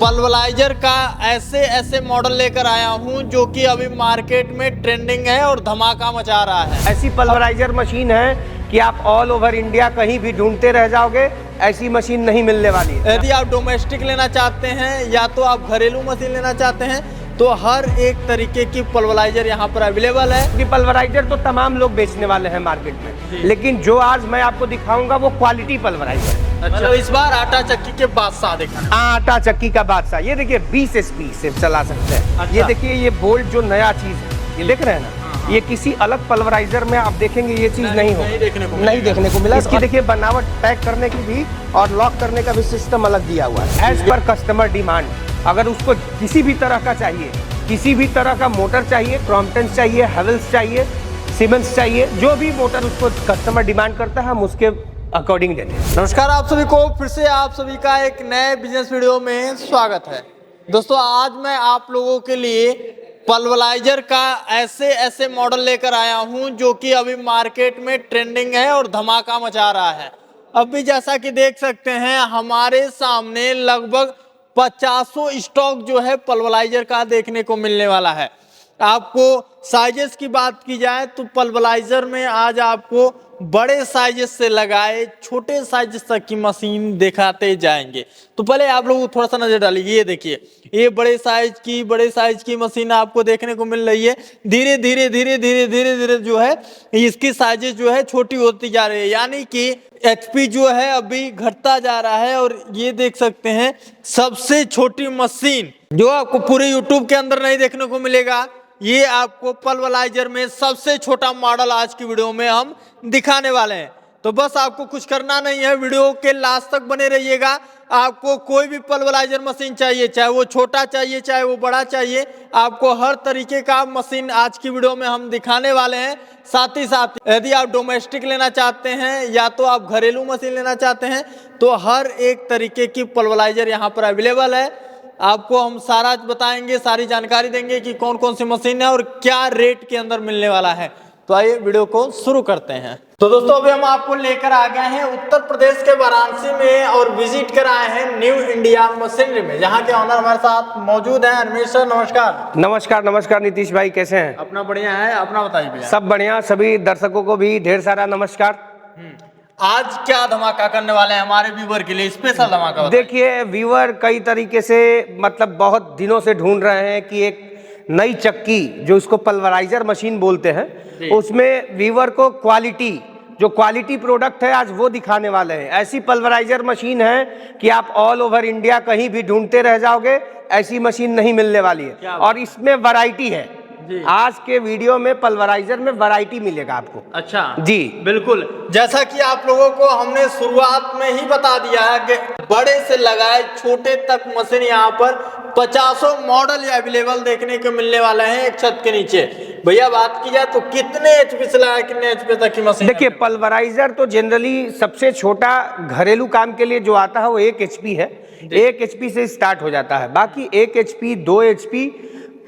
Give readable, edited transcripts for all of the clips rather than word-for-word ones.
Pulveriser का ऐसे ऐसे मॉडल लेकर आया हूं जो कि अभी मार्केट में ट्रेंडिंग है और धमाका मचा रहा है। ऐसी पल्वराइजर मशीन है कि आप ऑल ओवर इंडिया कहीं भी ढूंढते रह जाओगे, ऐसी मशीन नहीं मिलने वाली है। यदि आप डोमेस्टिक लेना चाहते हैं या तो आप घरेलू मशीन लेना चाहते हैं तो हर एक तरीके की पल्वराइजर यहाँ पर अवेलेबल है। कि पल्वराइजर तो तमाम लोग बेचने वाले हैं मार्केट में, लेकिन जो आज मैं आपको दिखाऊंगा वो क्वालिटी पल्वराइजर है। मतलब इस बार आटा चक्की के बादशाह देखा। आटा चक्की का बादशाह। ये देखिए 20 HP से चला सकते हैं। अच्छा। ये देखिए ये बोल्ट जो नया चीज है, ये देख रहे हैं ना, ये किसी अलग पल्वराइजर में आप देखेंगे ये चीज नहीं हो, नहीं देखने को मिला। इसकी देखिए बनावट पैक करने की भी और लॉक करने का भी सिस्टम अलग दिया हुआ है एज पर कस्टमर डिमांड। अगर उसको किसी भी तरह का चाहिए, किसी भी तरह का मोटर चाहिए, क्रॉम्पटन चाहिए, हेवेल्स चाहिए, सीमेंस चाहिए, जो भी मोटर उसको कस्टमर डिमांड करता है हम उसके अकॉर्डिंग देते हैं। नमस्कार आप सभी को, फिर से आप सभी का एक नए बिजनेस वीडियो में स्वागत है। दोस्तों आज मैं आप लोगों के लिए पल्वराइजर का ऐसे ऐसे मॉडल लेकर आया हूं जो कि अभी मार्केट में ट्रेंडिंग है और धमाका मचा रहा है। अभी जैसा कि देख सकते हैं हमारे सामने लगभग 50 स्टॉक जो है पल्वराइजर का देखने को मिलने वाला है। आपको साइजेस की बात की जाए तो पल्वराइजर में आज आपको बड़े साइजेस से लगाए छोटे साइजेस तक की मशीन दिखाते जाएंगे। तो पहले आप लोग थोड़ा सा नजर डालिए। ये देखिए ये बड़े साइज की मशीन आपको देखने को मिल रही है। धीरे धीरे जो है इसकी साइजेस जो है छोटी होती जा रही है, यानी कि एचपी जो है अभी घटता जा रहा है। और ये देख सकते हैं सबसे छोटी मशीन जो आपको पूरे यूट्यूब के अंदर नहीं देखने को मिलेगा, ये आपको पल्वराइजर में सबसे छोटा मॉडल आज की वीडियो में हम दिखाने वाले हैं। तो बस आपको कुछ करना नहीं है, वीडियो के लास्ट तक बने रहिएगा। आपको कोई भी पल्वराइजर मशीन चाहिए, चाहे वो छोटा चाहिए चाहे वो बड़ा चाहिए, आपको हर तरीके का मशीन आज की वीडियो में हम दिखाने वाले हैं। साथ ही साथ यदि आप डोमेस्टिक लेना चाहते हैं या तो आप घरेलू मशीन लेना चाहते हैं तो हर एक तरीके की पल्वराइजर यहाँ पर अवेलेबल है। आपको हम सारा बताएंगे, सारी जानकारी देंगे कि कौन कौन सी मशीन है और क्या रेट के अंदर मिलने वाला है। तो आइए वीडियो को शुरू करते हैं। तो दोस्तों अभी हम आपको लेकर आ गए हैं उत्तर प्रदेश के वाराणसी में और विजिट कर आए हैं न्यू इंडिया मशीनरी में, जहां के ऑनर हमारे साथ मौजूद हैं। अनिमेश सर नमस्कार। नमस्कार। नमस्कार नीतीश भाई, कैसे हैं? अपना बढ़िया है, अपना बताइए भैया। सब बढ़िया। सभी दर्शकों को भी ढेर सारा नमस्कार। आज क्या धमाका करने वाले हैं हमारे व्यूवर के लिए, स्पेशल धमाका? देखिए व्यूवर कई तरीके से मतलब बहुत दिनों से ढूंढ रहे हैं कि एक नई चक्की जो इसको पल्वराइजर मशीन बोलते हैं, उसमें व्यूवर को क्वालिटी, जो क्वालिटी प्रोडक्ट है आज वो दिखाने वाले हैं। ऐसी पल्वराइजर मशीन है कि आप ऑल ओवर इंडिया कहीं भी ढूंढते रह जाओगे, ऐसी मशीन नहीं मिलने वाली है। और इसमें वैरायटी है। आज के वीडियो में पल्वराइजर में वैरायटी मिलेगा आपको। अच्छा जी बिल्कुल, जैसा कि आप लोगों को हमने शुरुआत में ही बता दिया है कि बड़े से लगाए छोटे तक मशीन यहाँ पर 50 मॉडल अवेलेबल देखने को मिलने वाले हैं एक छत के नीचे। भैया बात की जाए तो कितने एचपी से लगाए कितने एचपी तक की मशीन? देखिए पल्वराइजर तो जनरली सबसे छोटा घरेलू काम के लिए जो आता है वो 1 HP है। 1 HP से स्टार्ट हो जाता है। बाकी 1 HP, 2 HP,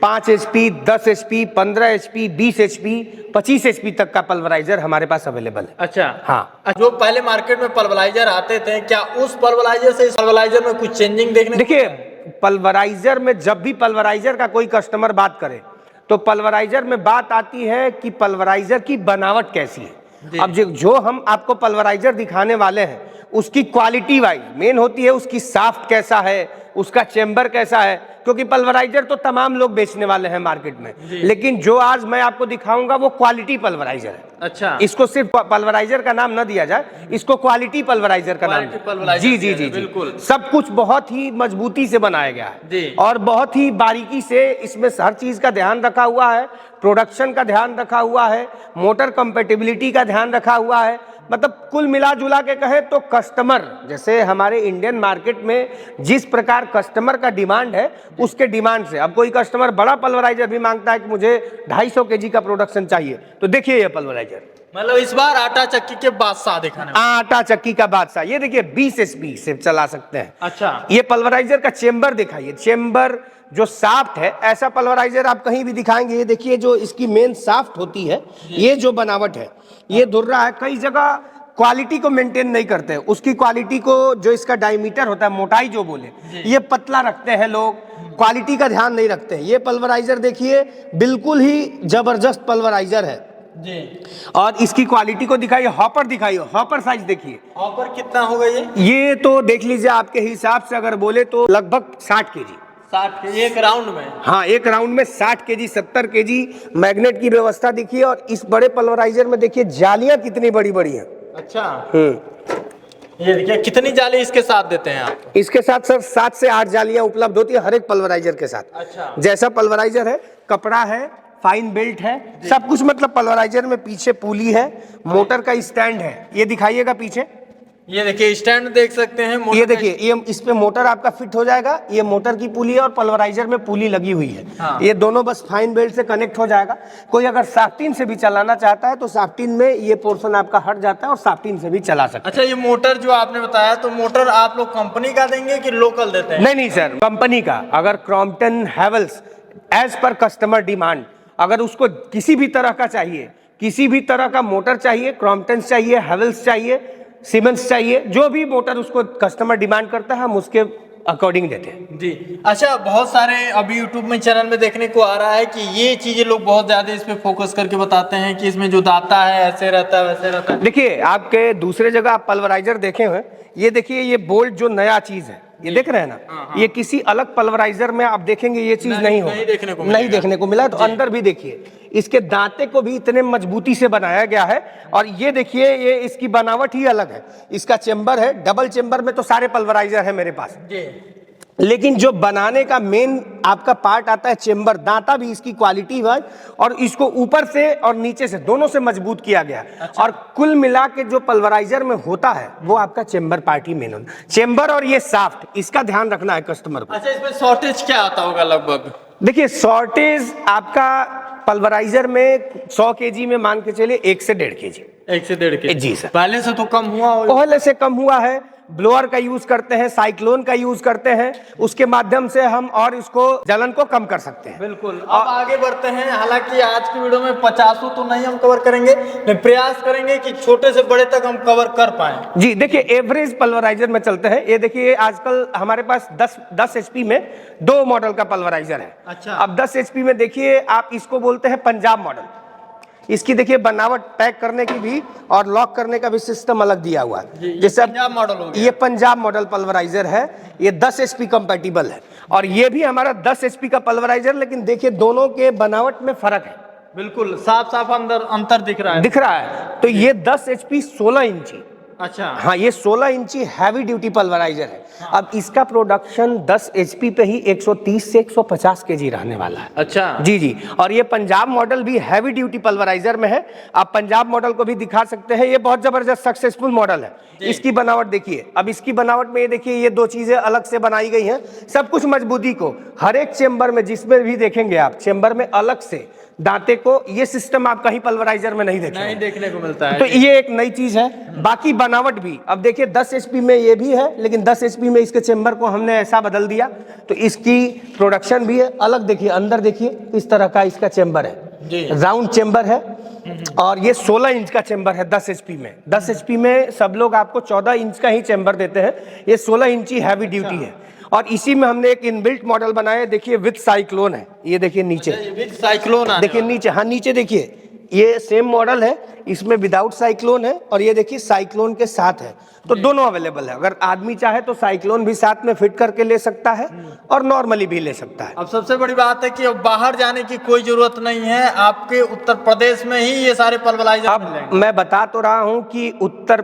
5 HP, 10 HP, 15 HP, 20 HP, 25 HP तक का पल्वराइजर हमारे पास अवेलेबल है। अच्छा हाँ। जो पहले मार्केट में पल्वराइजर आते थे, क्या उस पल्वराइजर से इस पल्वराइजर में कुछ चेंजिंग देखने? देखिए पल्वराइजर में जब भी पल्वराइजर का कोई कस्टमर बात करे तो पल्वराइजर में बात आती है कि पल्वराइजर की बनावट कैसी है। अब जो हम आपको पल्वराइजर दिखाने वाले हैं उसकी क्वालिटी वाइज मेन होती है उसकी शाफ्ट कैसा है, उसका चेम्बर कैसा है, क्योंकि पल्वराइजर तो तमाम लोग बेचने वाले हैं मार्केट में, लेकिन जो आज मैं आपको दिखाऊंगा वो क्वालिटी पल्वराइजर है। अच्छा, इसको सिर्फ पल्वराइजर का नाम न दिया जाए, इसको क्वालिटी पल्वराइजर का नाम। जी जी जी बिल्कुल। सब कुछ बहुत ही मजबूती से बनाया गया है और बहुत ही बारीकी से इसमें हर चीज का ध्यान रखा हुआ है। प्रोडक्शन का ध्यान रखा हुआ है, मोटर कंपेटिबिलिटी का ध्यान रखा हुआ है। मतलब कुल मिला जुला के कहे तो कस्टमर, जैसे हमारे इंडियन मार्केट में जिस प्रकार कस्टमर का डिमांड है उसके डिमांड से, अब कोई कस्टमर बड़ा पल्वराइजर भी मांगता है कि मुझे 250 kg का प्रोडक्शन चाहिए, तो देखिए ये पल्वराइजर मतलब इस बार आटा चक्की के बादशाह दिखाने। आटा चक्की का बादशाह। ये देखिए 20 HP से चला सकते हैं। अच्छा, ये पल्वराइजर का चेम्बर दिखाइए। चेम्बर जो शाफ्ट है, ऐसा पल्वराइजर आप कहीं भी दिखाएंगे, ये देखिए जो इसकी मेन शाफ्ट होती है, ये जो बनावट है, ये धुर्रा है। कई जगह क्वालिटी को मेंटेन नहीं करते, उसकी क्वालिटी को, जो इसका डायमीटर होता है, मोटाई जो बोले, ये पतला रखते हैं लोग, क्वालिटी का ध्यान नहीं रखते हैं। ये पल्वराइजर देखिए बिल्कुल ही जबरदस्त पल्वराइजर है जी। और इसकी क्वालिटी को दिखाइए, हॉपर दिखाइए, हॉपर साइज देखिए। ऑफर कितना होगा ये तो देख लीजिए, आपके हिसाब से अगर बोले तो लगभग 60 केजी। 60 के एक राउंड में? हाँ, एक राउंड में 60 केजी, 70 केजी मैग्नेट की व्यवस्था देखिए। और इस बड़े पल्वराइजर में देखिए जालियां कितनी बड़ी बड़ी हैं। अच्छा, ये देखिए कितनी जाली इसके साथ देते हैं आप? इसके साथ सर 7 से 8 जालियां उपलब्ध होती है हर एक पल्वराइजर के साथ। अच्छा, जैसा पल्वराइजर है, कपड़ा है, फाइन बेल्ट है, सब कुछ, मतलब पल्वराइजर में पीछे पुली है, मोटर का स्टैंड है, ये दिखाइएगा पीछे। ये देखिए स्टैंड देख सकते हैं, ये देखिए, ये इस पे मोटर आपका फिट हो जाएगा, ये मोटर की पुली है और पल्वराइजर में पुली लगी हुई है। हाँ। ये दोनों बस फाइन बेल्ट से कनेक्ट हो जाएगा। कोई अगर साफ्टिन से भी चलाना चाहता है तो साफ्टिन में ये पोर्शन आपका हट जाता है और साफ्टिन से भी चला सकता है। अच्छा, ये मोटर जो आपने बताया, तो मोटर आप लोग कंपनी का देंगे कि लोकल देते हैं? नहीं सर, कंपनी का। अगर Crompton Havells as per customer demand, अगर उसको किसी भी तरह का चाहिए, किसी भी तरह का मोटर चाहिए, क्रॉम्पटन चाहिए, हैवेल्स चाहिए, सीमेंस चाहिए, जो भी मोटर उसको कस्टमर डिमांड करता है, हम उसके अकॉर्डिंग देते हैं जी। अच्छा, बहुत सारे अभी यूट्यूब में चैनल में देखने को आ रहा है कि ये चीजें लोग बहुत ज्यादा इस पे फोकस करके बताते हैं कि इसमें जो दाता है ऐसे रहता है वैसे रहता है। देखिए, आपके दूसरे जगह आप पल्वराइजर देखे हुए, ये देखिए, ये बोल्ट जो नया चीज है, ये देख रहे हैं ना, ये किसी अलग पल्वराइजर में आप देखेंगे ये चीज नहीं हो, नहीं देखने को मिला। तो अंदर भी देखिए, इसके दांते को भी इतने मजबूती से बनाया गया है। और ये देखिए, ये इसकी बनावट ही अलग है। इसका चेंबर है, डबल चेंबर में तो सारे पल्वराइजर है मेरे पास, लेकिन जो बनाने का मेन आपका पार्ट आता है चेंबर, दांता भी इसकी क्वालिटी है और इसको ऊपर से और नीचे से दोनों से मजबूत किया गया। अच्छा। और कुल मिला के जो पल्वराइजर में होता है वो आपका चेंबर पार्ट ही मेन होता है, चेंबर और ये शाफ्ट, इसका ध्यान रखना है कस्टमर को। अच्छा, इसमें शॉर्टेज क्या आता होगा लगभग? देखिए, शॉर्टेज आपका पल्वराइजर में 100 केजी में मान के चलिए 1 से 1.5 केजी। 1 से 1.5 केजी? जी सर। पहले से तो कम हुआ होगा? पहले से कम हुआ है। ब्लोअर का यूज करते हैं, साइक्लोन का यूज करते हैं, उसके माध्यम से हम और इसको जलन को कम कर सकते हैं। बिल्कुल। अब आगे बढ़ते हैं। हालांकि आज की वीडियो में 50 तो नहीं हम कवर करेंगे, लेकिन प्रयास करेंगे कि छोटे से बड़े तक हम कवर कर पाए। जी देखिए, एवरेज पल्वराइजर में चलते हैं। ये देखिए, आजकल हमारे पास 10 HP में 2 मॉडल का पल्वराइजर है। अच्छा। अब 10 HP में देखिए, आप इसको बोलते हैं पंजाब मॉडल। इसकी देखिए बनावट, पैक करने की भी और लॉक करने का भी सिस्टम अलग दिया हुआ है। जैसे पंजाब मॉडल हो गया। ये पंजाब मॉडल पल्वराइजर है, ये 10 HP कंपैटिबल है। और ये भी हमारा 10 HP का पल्वराइजर, लेकिन देखिए दोनों के बनावट में फर्क है। बिल्कुल साफ साफ अंतर दिख रहा है। तो ये 10 HP 16 इंची। अच्छा। हाँ, ये 16 इंची हैवी ड्यूटी पल्वराइजर है। हाँ। अब इसका प्रोडक्शन 10 HP पे ही 130 से 150 केजी रहने वाला है। अच्छा। जी। और ये पंजाब मॉडल भी हैवी ड्यूटी पल्वराइजर में है। आप पंजाब मॉडल को भी दिखा सकते हैं, ये बहुत जबरदस्त सक्सेसफुल मॉडल है। इसकी बनावट देखिए। अब इसकी बनावट में ये देखिए, ये 2 चीजें अलग से बनाई गई हैं। सब कुछ मजबूती को, हर एक चेंबर में जिसमें भी देखेंगे आप, चेंबर में अलग से दांते को, ये सिस्टम आप कहीं पल्वराइजर में नहीं देखने को मिलता है। तो ये एक नई चीज है। बाकी बनावट भी, अब देखिए 10 HP में ये भी है, लेकिन 10 HP में इसके चेंबर को हमने ऐसा बदल दिया, तो इसकी प्रोडक्शन भी है अलग। देखिए अंदर, देखिए इस तरह का इसका चेंबर है, राउंड चेंबर है। और ये 16 इंच का चेंबर है 10 HP में। 10 HP में सब लोग आपको 14 इंच का ही चेंबर देते हैं, ये 16 इंची हैवी ड्यूटी है। और इसी में हमने एक इनबिल्ट मॉडल बनाया, देखिए विद साइक्लोन है। ये देखिए नीचे विद साइक्लोन, देखिए नीचे, हाँ नीचे देखिए, ये सेम मॉडल है, इसमें विदाउट साइक्लोन है और ये देखिए साइक्लोन के साथ है। तो दोनों अवेलेबल है। अगर आदमी चाहे तो साइक्लोन भी साथ में फिट करके ले सकता है और नॉर्मली भी ले सकता है। अब सबसे बड़ी बात है कि अब बाहर जाने की कोई जरूरत नहीं है, आपके उत्तर प्रदेश में ही ये सारे पल्वराइजर मिल जाएंगे। मैं बता तो रहा हूं कि उत्तर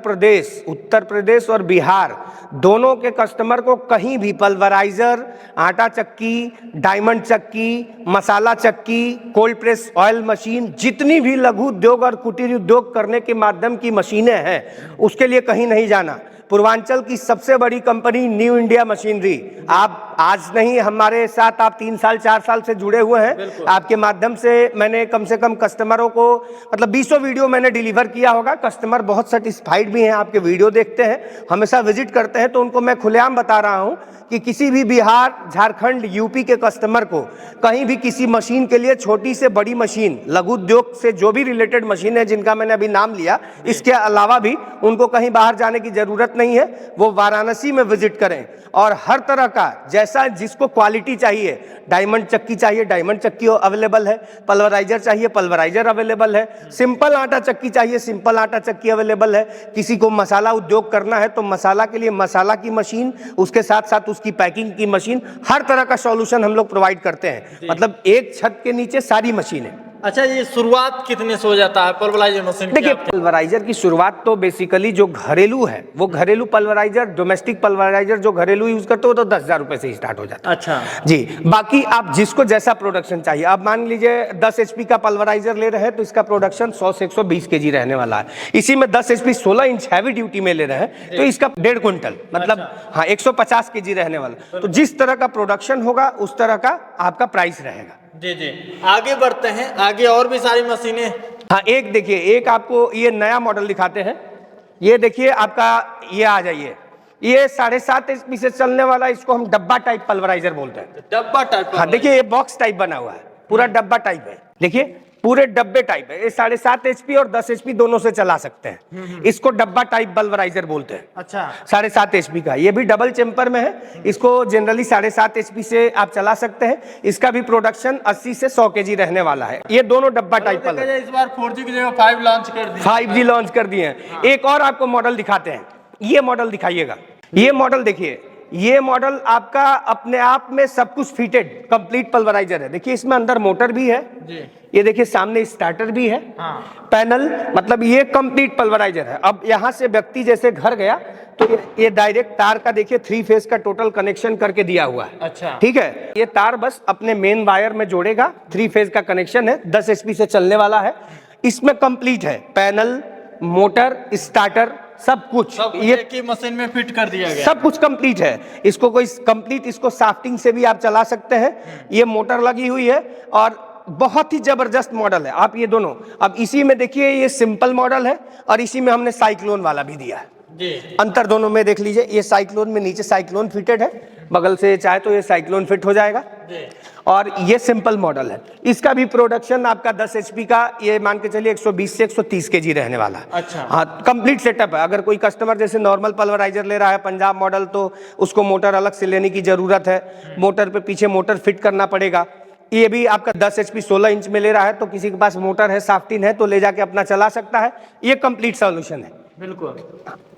प्रदेश और बिहार दोनों के कस्टमर को कहीं भी पल्वराइजर, आटा चक्की, डायमंड चक्की, मसाला चक्की, कोल्ड प्रेस ऑयल मशीन, जितनी भी लघु उद्योग और कुटीर उद्योग करने के माध्यम की मशीनें हैं, उसके लिए कहीं नहीं जाना। पूर्वांचल की सबसे बड़ी कंपनी न्यू इंडिया मशीनरी। आप आज नहीं, हमारे साथ आप 3 साल 4 साल से जुड़े हुए हैं। आपके माध्यम से मैंने कम से कम कस्टमरों को मतलब 200 वीडियो मैंने डिलीवर किया होगा। कस्टमर बहुत सेटिस्फाइड भी हैं, आपके वीडियो देखते हैं, हमेशा विजिट करते हैं। तो उनको मैं खुलेआम बता रहा हूं कि किसी भी बिहार, झारखंड, यूपी के कस्टमर को कहीं भी किसी मशीन के लिए, छोटी से बड़ी मशीन, लघु उद्योग से जो भी रिलेटेड मशीन है जिनका मैंने अभी नाम लिया, इसके अलावा भी उनको कहीं बाहर जाने की जरूरत नहीं है। वो वाराणसी में विजिट करें और हर तरह का जैसा जिसको क्वालिटी चाहिए, डायमंड चक्की चाहिए डायमंड चक्की अवेलेबल है, पल्वराइजर चाहिए पल्वराइजर अवेलेबल है, सिंपल आटा चक्की चाहिए सिंपल आटा चक्की अवेलेबल है। किसी को मसाला उद्योग करना है तो मसाला के लिए मसाला की मशीन, उसके साथ साथ उसकी पैकिंग की मशीन, हर तरह का सॉल्यूशन हम लोग प्रोवाइड करते हैं। मतलब एक छत के नीचे सारी मशीनें। अच्छा, ये शुरुआत कितने से हो जाता है पल्वराइजर मशीन? देखिए, पल्वराइजर की शुरुआत तो बेसिकली जो घरेलू है, वो घरेलू पल्वराइजर, डोमेस्टिक पल्वराइजर जो घरेलू यूज करते हो तो 10,000 रुपए से स्टार्ट हो जाता है। अच्छा जी, बाकी आप जिसको जैसा प्रोडक्शन चाहिए, आप मान लीजिए 10 HP का पल्वराइजर ले रहे हैं तो इसका प्रोडक्शन 100 से 120 kg रहने वाला है। इसी में 10 HP 16 इंच हैवी ड्यूटी में ले रहे हैं तो इसका 1.5 क्विंटल मतलब हाँ 150 kg रहने वाला। तो जिस तरह का प्रोडक्शन होगा उस तरह का आपका प्राइस रहेगा। जी जी, आगे बढ़ते हैं, आगे और भी सारी मशीनें। हाँ, एक देखिए, एक आपको ये नया मॉडल दिखाते हैं। ये देखिए आपका, ये आ जाइए, ये 7.5 HP से चलने वाला, इसको हम डब्बा टाइप पल्वराइजर बोलते हैं। डब्बा टाइप? हाँ, देखिए ये बॉक्स टाइप बना हुआ है, पूरा डब्बा टाइप है। देखिए पूरे डब्बे टाइप है। ये 7.5 HP और 10 HP दोनों से चला सकते हैं। इसको डब्बा टाइप पल्वराइजर बोलते हैं। अच्छा, 7.5 HP का, ये भी डबल चेम्पर में है। इसको जनरली 7.5 HP से आप चला सकते हैं। इसका भी प्रोडक्शन 80 से 100 kg रहने वाला है। ये दोनों डब्बा टाइप पल्वराइजर। इस बार 4G की जगह 5 लॉन्च कर दिया, 5G लॉन्च कर दिए हैं। एक और आपको मॉडल दिखाते हैं। ये मॉडल दिखाइएगा। ये मॉडल देखिए, ये मॉडल आपका अपने आप में सब कुछ फिटेड कंप्लीट पल्वराइजर है। देखिए इसमें अंदर मोटर भी है जी। ये देखिए सामने स्टार्टर भी है। हाँ। पैनल, मतलब ये कंप्लीट पल्वराइजर है। अब यहाँ से व्यक्ति जैसे घर गया तो ये डायरेक्ट तार का देखिए 3 फेज का टोटल कनेक्शन करके दिया हुआ है। अच्छा, ठीक है, ये तार बस अपने मेन वायर में जोड़ेगा। 3 फेज का कनेक्शन है, 10 HP से चलने वाला है। इसमें कंप्लीट है पैनल, मोटर, स्टार्टर, सब कुछ ये की मशीन में फिट कर दिया गया, सब कुछ कंप्लीट है। इसको कोई कंप्लीट, इसको शाफ्टिंग से भी आप चला सकते हैं। ये मोटर लगी हुई है और बहुत ही जबरदस्त मॉडल है। आप ये दोनों, अब इसी में देखिए ये सिंपल मॉडल है और इसी में हमने साइक्लोन वाला भी दिया है जी। अंतर दोनों में देख लीजिए, ये साइक्लोन में नीचे साइक्लोन फिटेड है, बगल से चाहे तो ये साइक्लोन फिट हो जाएगा जी। और ये सिंपल मॉडल है। इसका भी प्रोडक्शन आपका 10 HP का, ये मान के चलिए 120 से 130 kg रहने वाला है। अच्छा, हाँ, कंप्लीट सेटअप है। अगर कोई कस्टमर जैसे नॉर्मल पल्वराइजर ले रहा है पंजाब मॉडल, तो उसको मोटर अलग से लेने की जरूरत है। मोटर पे पीछे मोटर फिट करना पड़ेगा। ये भी आपका 10 HP 16 इंच में ले रहा है तो किसी के पास मोटर है, शाफ्टिन है तो ले जाके अपना चला सकता है। ये कंप्लीट सॉल्यूशन है। बिल्कुल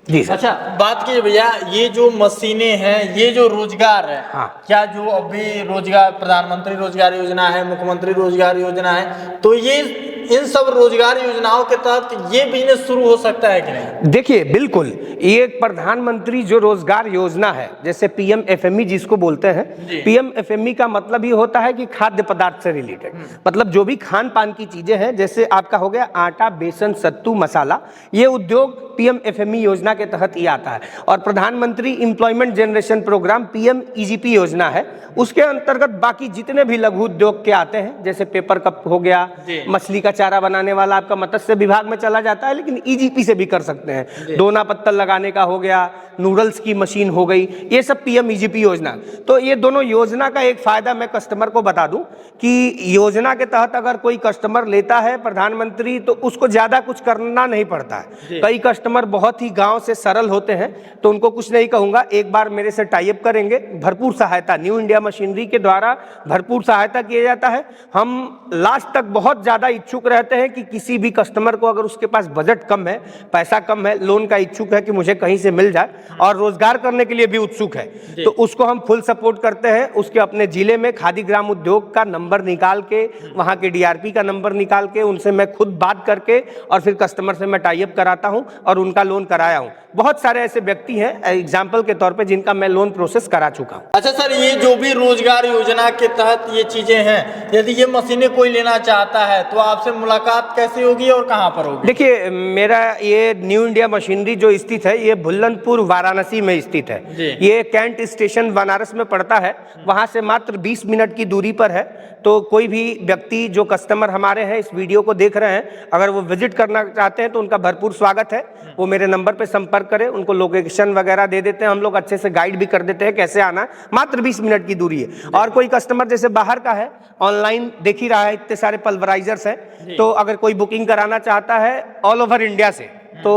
जी सर। अच्छा, बात कीजिए भैया, ये जो मशीनें हैं, ये जो रोजगार है, हाँ। क्या जो अभी रोजगार, प्रधानमंत्री रोजगार योजना है, मुख्यमंत्री रोजगार योजना है, तो ये इन सब रोजगार योजनाओं के तहत ये बिजनेस शुरू हो सकता है कि नहीं? देखिए बिल्कुल, ये प्रधानमंत्री जो रोजगार योजना है, जैसे PMFME जिसको बोलते हैं, PMFME का मतलब ये होता है कि खाद्य पदार्थ से रिलेटेड, मतलब जो भी खान पान की चीजें हैं, जैसे आपका हो गया आटा, बेसन, सत्तू, मसाला, ये उद्योग PMFME योजना के तहत ही आता है। और प्रधानमंत्री एम्प्लॉयमेंट जनरेशन प्रोग्राम PMEGP योजना है, उसके अंतर्गत बाकी जितने भी लघु उद्योग के आते हैं, जैसे पेपर कप हो गया, मछली का चारा बनाने वाला आपका मत्स्य विभाग में चला जाता है, लेकिन EGP से भी कर सकते हैं। दोना पत्तल लगाने का हो गया, नूडल्स की मशीन हो गई, ये सब PMEGP योजना। तो ये दोनों योजना का एक फायदा मैं कस्टमर को बता दूं कि योजना के तहत अगर कोई कस्टमर लेता है प्रधानमंत्री, तो उसको ज्यादा कुछ करना नहीं पड़ता है। कई कस्टमर बहुत ही गांव से सरल होते हैं, तो उनको कुछ नहीं कहूंगा, एक बार मेरे से टाई अप करेंगे, भरपूर सहायता न्यू इंडिया मशीनरी के द्वारा भरपूर सहायता किया जाता है। हम लास्ट तक बहुत ज्यादा इच्छुक रहते हैं कि किसी भी कस्टमर को अगर उसके पास बजट कम है, पैसा कम है, लोन का इच्छुक है कि मुझे कहीं से मिल जाए और रोजगार करने के लिए भी उत्सुक है, तो उसको हम फुल सपोर्ट करते हैं। उसके अपने जिले में खादी ग्राम उद्योग का नंबर निकाल के, वहां के DRP का नंबर निकाल के, उनसे मैं खुद बात करके और फिर कस्टमर से मैं टाई अप कराता हूं और उनका लोन कराया हूं। बहुत सारे ऐसे व्यक्ति हैं एग्जाम्पल के तौर पे जिनका मैं लोन प्रोसेस करा चुका हूँ। अच्छा सर, ये जो भी रोजगार योजना के तहत ये चीजें हैं, यदि ये मशीनें कोई लेना चाहता है तो आपसे मुलाकात कैसे होगी और कहाँ पर होगी? देखिए, मेरा ये न्यू इंडिया मशीनरी जो स्थित है ये भुल्लनपुर वाराणसी में स्थित है। ये कैंट स्टेशन बनारस में पड़ता है, वहां से मात्र 20 मिनट की दूरी पर है। तो कोई भी व्यक्ति जो कस्टमर हमारे हैं इस वीडियो को देख रहे हैं, अगर वो विजिट करना चाहते हैं तो उनका भरपूर स्वागत है। वो मेरे नंबर पे संपर्क करें, उनको लोकेशन वगैरह दे देते हैं, हम लोग अच्छे से गाइड भी कर देते हैं कैसे आना। मात्र 20 मिनट की दूरी है। और कोई कस्टमर जैसे बाहर का है, ऑनलाइन देख ही रहा है, इतने सारे पल्वराइजर्स हैं, तो अगर कोई बुकिंग कराना चाहता है ऑल ओवर इंडिया से तो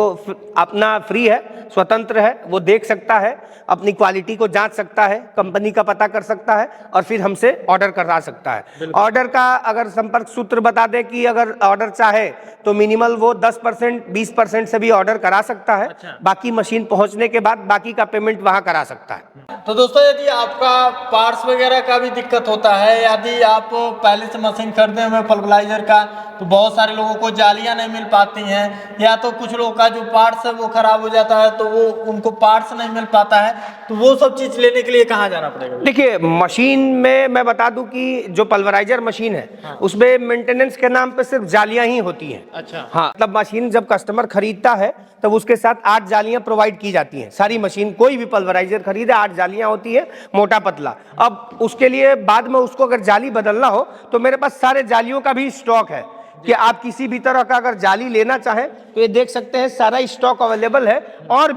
अपना फ्री है, स्वतंत्र है, वो देख सकता है, अपनी क्वालिटी को जांच सकता है, कंपनी का पता कर सकता है और फिर हमसे ऑर्डर करा सकता है। ऑर्डर का अगर संपर्क सूत्र बता दें कि अगर ऑर्डर चाहे तो मिनिमल वो 10% 20% से भी ऑर्डर करा सकता है। बाकी मशीन पहुंचने के बाद बाकी का पेमेंट वहां करा सकता है। तो दोस्तों, यदि आपका पार्ट्स वगैरह का भी दिक्कत होता है, यदि आप पहले से मशीन खरीदे हुए पल्वराइजर का, तो बहुत सारे लोगों को जालियां नहीं मिल पाती हैं, या तो कुछ लोगों का जो पार्ट्स है वो खराब हो जाता है तो वो उनको पार्ट्स नहीं मिल पाता है, तो वो सब चीज लेने के लिए कहाँ जाना पड़ेगा? देखिए, मशीन में मैं बता दूं कि जो पल्वराइजर मशीन है उसमें मेंटेनेंस के नाम पे सिर्फ जालियां ही होती हैं। अच्छा। हाँ, मतलब मशीन जब कस्टमर खरीदता है तब उसके साथ 8 जालियां प्रोवाइड की जाती हैं। सारी मशीन कोई भी पल्वराइजर खरीदे 8 जालियां होती है, मोटा पतला। अब उसके लिए बाद में उसको अगर जाली बदलना हो तो मेरे पास सारे जालियों का भी स्टॉक है कि आप किसी भी तरह का अगर जाली लेना चाहें तो ये देख सकते हैं, सारा स्टॉक अवेलेबल है। और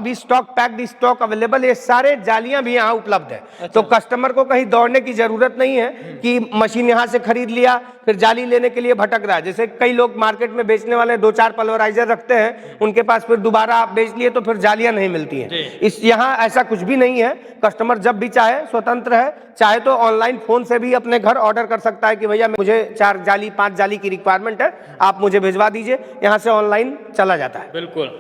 भी स्टॉक, पैक्ड स्टॉक अवेलेबल, ये सारे जालियां भी यहाँ उपलब्ध है। तो कस्टमर को कहीं दौड़ने की जरूरत नहीं है कि मशीन यहाँ से खरीद लिया फिर जाली लेने के लिए भटक रहा है। जैसे कई लोग मार्केट में बेचने वाले 2-4 पल्वराइजर रखते हैं, उनके पास फिर दोबारा आप बेच लिए तो फिर जालियां नहीं मिलती हैं। इस यहाँ ऐसा कुछ भी नहीं है। कस्टमर जब भी चाहे स्वतंत्र है, चाहे तो ऑनलाइन फोन से भी अपने घर ऑर्डर कर सकता है कि भैया मुझे 4 जाली 5 जाली की रिक्वायरमेंट है, आप मुझे भिजवा दीजिए, यहाँ से ऑनलाइन चला जाता है। बिल्कुल।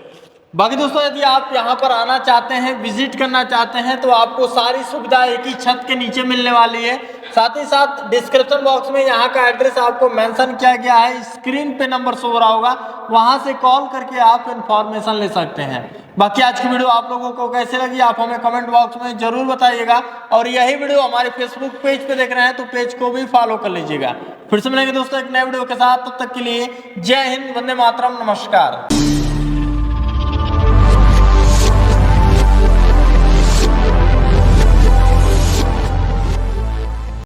बाकी दोस्तों, यदि आप यहाँ पर आना चाहते हैं, विजिट करना चाहते हैं, तो आपको सारी सुविधा एक ही छत के नीचे मिलने वाली है। साथ ही साथ डिस्क्रिप्शन बॉक्स में यहाँ का एड्रेस आपको मेंशन किया गया है, स्क्रीन पे नंबर शो हो रहा होगा, वहां से कॉल करके आप इंफॉर्मेशन ले सकते हैं। बाकी आज की वीडियो आप लोगों को कैसे लगी आप हमें कमेंट बॉक्स में जरूर बताइएगा। और यही वीडियो हमारे फेसबुक पेज पे देख रहे हैं तो पेज को भी फॉलो कर लीजिएगा। फिर से मिलेंगे दोस्तों एक नए वीडियो के साथ, तब तक के लिए जय हिंद, वंदे मातरम, नमस्कार।